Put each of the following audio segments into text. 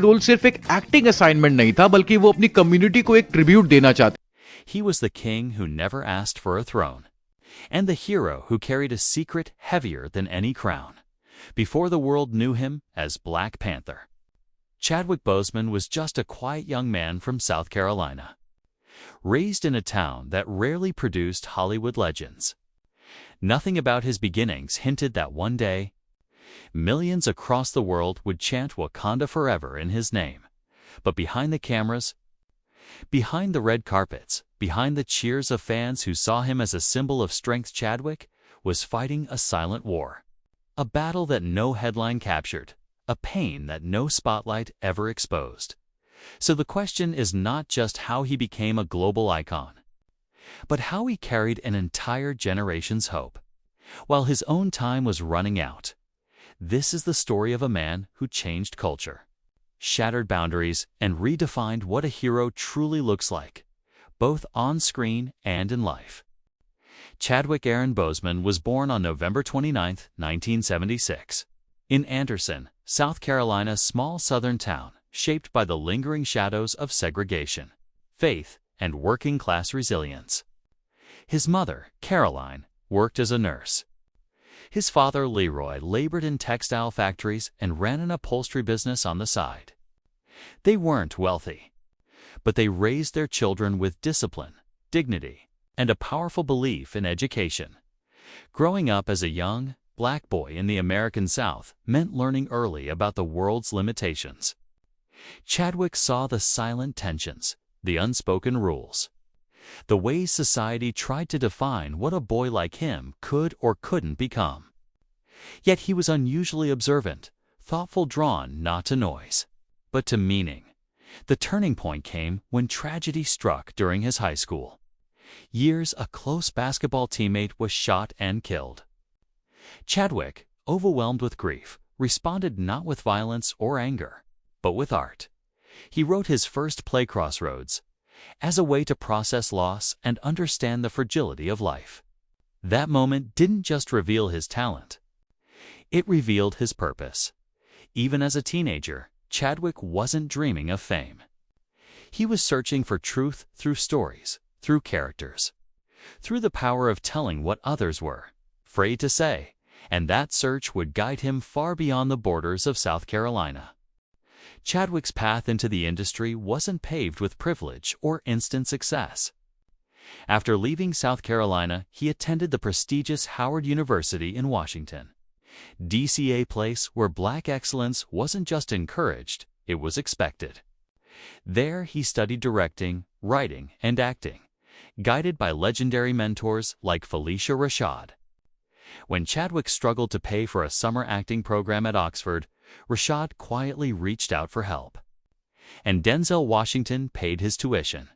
Role सिर्फ एक acting assignment नहीं था, बल्कि वो अपनी कम्युनिटी को एक ट्रिब्यूट देना चाहते। He was the king who never asked for a throne, and the hero who carried a secret heavier than any crown, before the world knew him as Black Panther. Chadwick Boseman was just a quiet young man from South Carolina, raised in a town that rarely produced Hollywood legends. Nothing about his beginnings hinted that one day, millions across the world would chant Wakanda Forever in his name. But behind the cameras, behind the red carpets, behind the cheers of fans who saw him as a symbol of strength, Chadwick was fighting a silent war. A battle that no headline captured, a pain that no spotlight ever exposed. So the question is not just how he became a global icon, but how he carried an entire generation's hope, while his own time was running out. This is the story of a man who changed culture, shattered boundaries, and redefined what a hero truly looks like, both on screen and in life. Chadwick Aaron Boseman was born on November 29, 1976, in Anderson, South Carolina's small southern town, shaped by the lingering shadows of segregation, faith, and working-class resilience. His mother, Caroline, worked as a nurse. His father, Leroy, labored in textile factories and ran an upholstery business on the side. They weren't wealthy, but they raised their children with discipline, dignity, and a powerful belief in education. Growing up as a young, Black boy in the American South meant learning early about the world's limitations. Chadwick saw the silent tensions, the unspoken rules, the ways society tried to define what a boy like him could or couldn't become. Yet he was unusually observant, thoughtful, drawn not to noise, but to meaning. The turning point came when tragedy struck during his high school years. A close basketball teammate was shot and killed. Chadwick, overwhelmed with grief, responded not with violence or anger, but with art. He wrote his first play, Crossroads, as a way to process loss and understand the fragility of life. That moment didn't just reveal his talent, it revealed his purpose. Even as a teenager, Chadwick wasn't dreaming of fame. He was searching for truth through stories, through characters, through the power of telling what others were afraid to say, and that search would guide him far beyond the borders of South Carolina. Chadwick's path into the industry wasn't paved with privilege or instant success. After leaving South Carolina, he attended the prestigious Howard University in Washington, D.C., a place where Black excellence wasn't just encouraged, it was expected. There he studied directing, writing, and acting, guided by legendary mentors like Felicia Rashad. When Chadwick struggled to pay for a summer acting program at Oxford, Rashad quietly reached out for help. And Denzel Washington paid his tuition.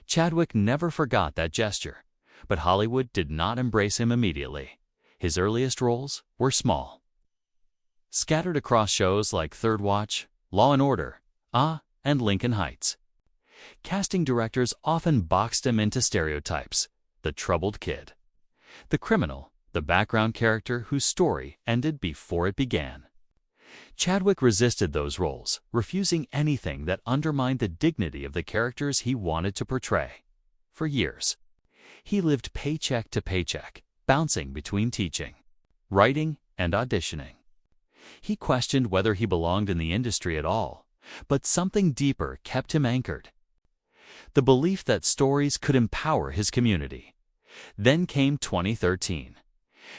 Chadwick never forgot that gesture, but Hollywood did not embrace him immediately. His earliest roles were small, scattered across shows like Third Watch, Law and Order, and Lincoln Heights. Casting directors often boxed him into stereotypes: the troubled kid, the criminal, the background character whose story ended before it began. Chadwick resisted those roles, refusing anything that undermined the dignity of the characters he wanted to portray. For years, he lived paycheck to paycheck, bouncing between teaching, writing, and auditioning. He questioned whether he belonged in the industry at all, but something deeper kept him anchored: the belief that stories could empower his community. Then came 2013.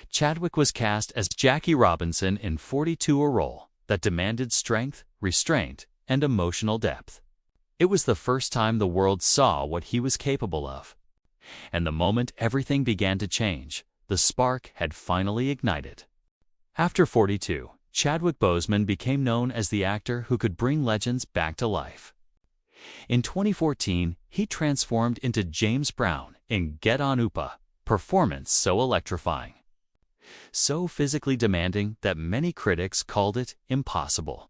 Chadwick was cast as Jackie Robinson in 42, a role that demanded strength, restraint, and emotional depth. It was the first time the world saw what he was capable of. And the moment everything began to change, the spark had finally ignited. After 42, Chadwick Boseman became known as the actor who could bring legends back to life. In 2014, he transformed into James Brown in Get On Upa, performance so electrifying, so physically demanding that many critics called it impossible.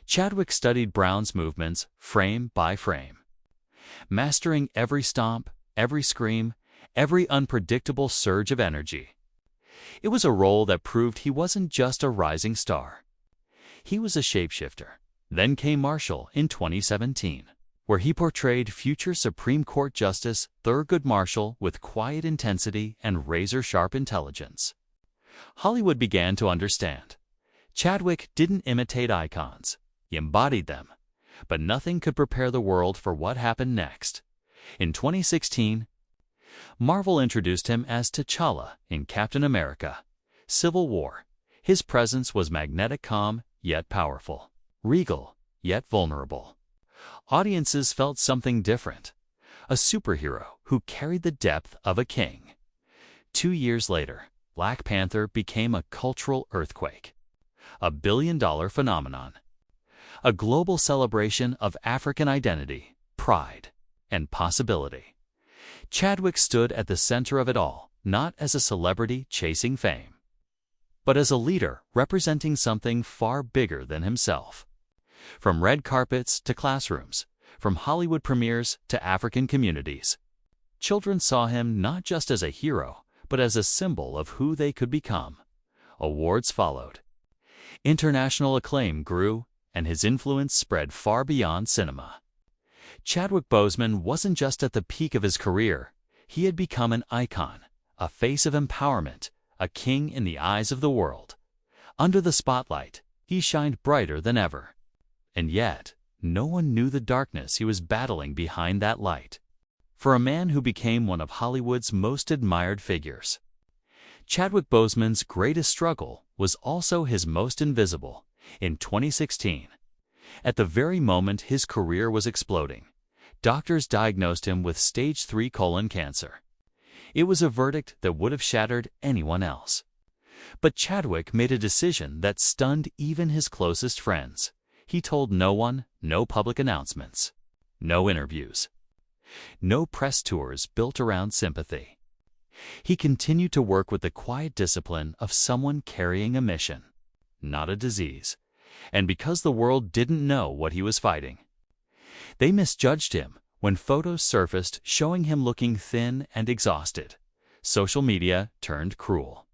Chadwick studied Brown's movements frame by frame, mastering every stomp, every scream, every unpredictable surge of energy. It was a role that proved he wasn't just a rising star. He was a shapeshifter, Then came Marshall in 2017, where he portrayed future Supreme Court Justice Thurgood Marshall with quiet intensity and razor-sharp intelligence. Hollywood began to understand. Chadwick didn't imitate icons, he embodied them, but nothing could prepare the world for what happened next. In 2016, Marvel introduced him as T'Challa in Captain America: Civil War. His presence was magnetic, calm, yet powerful, regal, yet vulnerable. Audiences felt something different, a superhero who carried the depth of a king. 2 years later, Black Panther became a cultural earthquake, a billion-dollar phenomenon, a global celebration of African identity, pride, and possibility. Chadwick stood at the center of it all, not as a celebrity chasing fame, but as a leader representing something far bigger than himself. From red carpets to classrooms, from Hollywood premieres to African communities, children saw him not just as a hero, but as a symbol of who they could become. Awards followed. International acclaim grew, and his influence spread far beyond cinema. Chadwick Boseman wasn't just at the peak of his career. He had become an icon, a face of empowerment, a king in the eyes of the world. Under the spotlight, he shined brighter than ever. And yet, no one knew the darkness he was battling behind that light. For a man who became one of Hollywood's most admired figures, Chadwick Boseman's greatest struggle was also his most invisible. In 2016, at the very moment his career was exploding, doctors diagnosed him with stage 3 colon cancer. It was a verdict that would have shattered anyone else. But Chadwick made a decision that stunned even his closest friends. He told no one, no public announcements, no interviews, no press tours built around sympathy. He continued to work with the quiet discipline of someone carrying a mission, not a disease. And because the world didn't know what he was fighting, they misjudged him when photos surfaced showing him looking thin and exhausted. Social media turned cruel.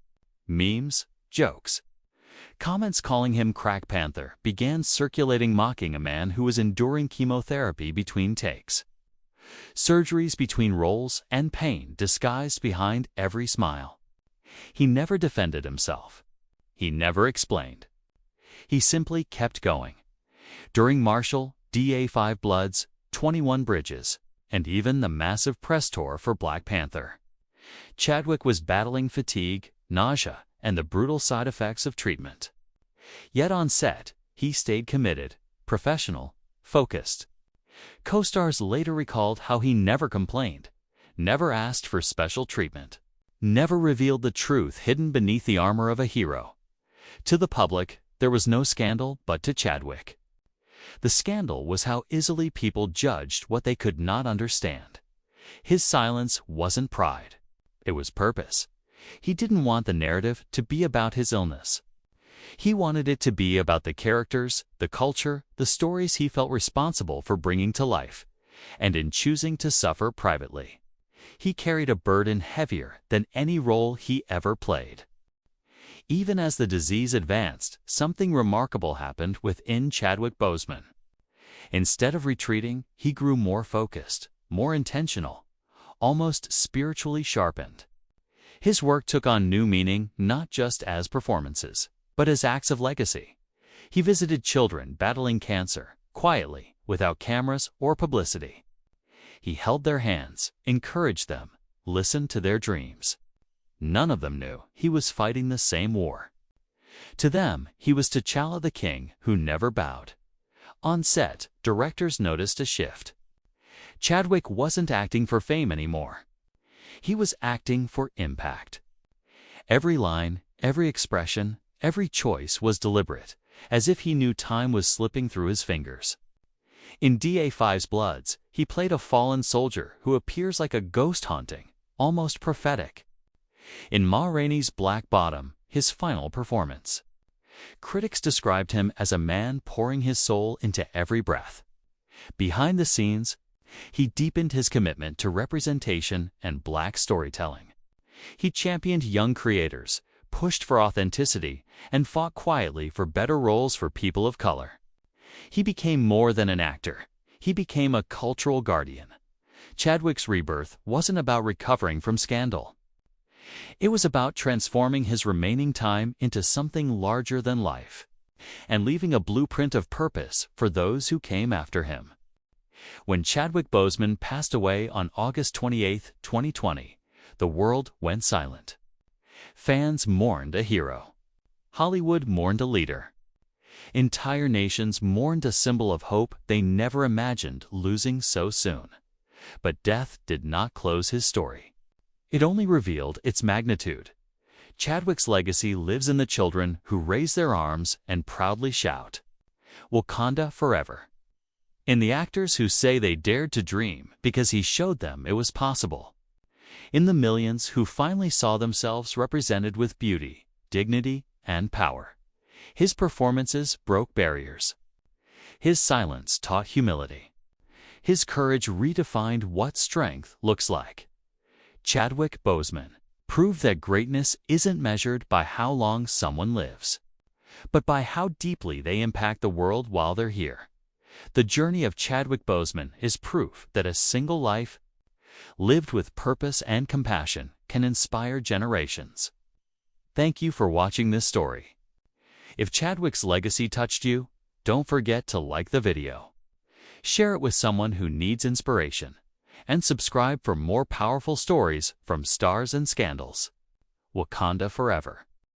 Memes, jokes, comments calling him Crack Panther began circulating, mocking a man who was enduring chemotherapy between takes, surgeries between roles, and pain disguised behind every smile. He never defended himself. He never explained. He simply kept going. During Marshall, DA5 Bloods, 21 Bridges, and even the massive press tour for Black Panther, Chadwick was battling fatigue, nausea, and the brutal side effects of treatment. Yet on set, he stayed committed, professional, focused. Co-stars later recalled how he never complained, never asked for special treatment, never revealed the truth hidden beneath the armor of a hero. To the public, there was no scandal, but to Chadwick, the scandal was how easily people judged what they could not understand. His silence wasn't pride. It was purpose. He didn't want the narrative to be about his illness. He wanted it to be about the characters, the culture, the stories he felt responsible for bringing to life. And in choosing to suffer privately, he carried a burden heavier than any role he ever played. Even as the disease advanced, something remarkable happened within Chadwick Boseman. Instead of retreating, he grew more focused, more intentional, almost spiritually sharpened. His work took on new meaning not just as performances, but as acts of legacy. He visited children battling cancer, quietly, without cameras or publicity. He held their hands, encouraged them, listened to their dreams. None of them knew he was fighting the same war. To them, he was T'Challa, the king who never bowed. On set, directors noticed a shift. Chadwick wasn't acting for fame anymore. He was acting for impact. Every line, every expression, every choice was deliberate, as if he knew time was slipping through his fingers. In DA5's Bloods, he played a fallen soldier who appears like a ghost haunting, almost prophetic. In Ma Rainey's Black Bottom, his final performance, critics described him as a man pouring his soul into every breath. Behind the scenes, he deepened his commitment to representation and Black storytelling. He championed young creators, pushed for authenticity, and fought quietly for better roles for people of color. He became more than an actor. He became a cultural guardian. Chadwick's rebirth wasn't about recovering from scandal. It was about transforming his remaining time into something larger than life, and leaving a blueprint of purpose for those who came after him. When Chadwick Boseman passed away on August 28, 2020, the world went silent. Fans mourned a hero. Hollywood mourned a leader. Entire nations mourned a symbol of hope they never imagined losing so soon. But death did not close his story. It only revealed its magnitude. Chadwick's legacy lives in the children who raise their arms and proudly shout, "Wakanda Forever." In the actors who say they dared to dream because he showed them it was possible. In the millions who finally saw themselves represented with beauty, dignity, and power. His performances broke barriers. His silence taught humility. His courage redefined what strength looks like. Chadwick Boseman proved that greatness isn't measured by how long someone lives, but by how deeply they impact the world while they're here. The journey of Chadwick Boseman is proof that a single life, lived with purpose and compassion, can inspire generations. Thank you for watching this story. If Chadwick's legacy touched you, don't forget to like the video. Share it with someone who needs inspiration, and subscribe for more powerful stories from stars and scandals. Wakanda Forever.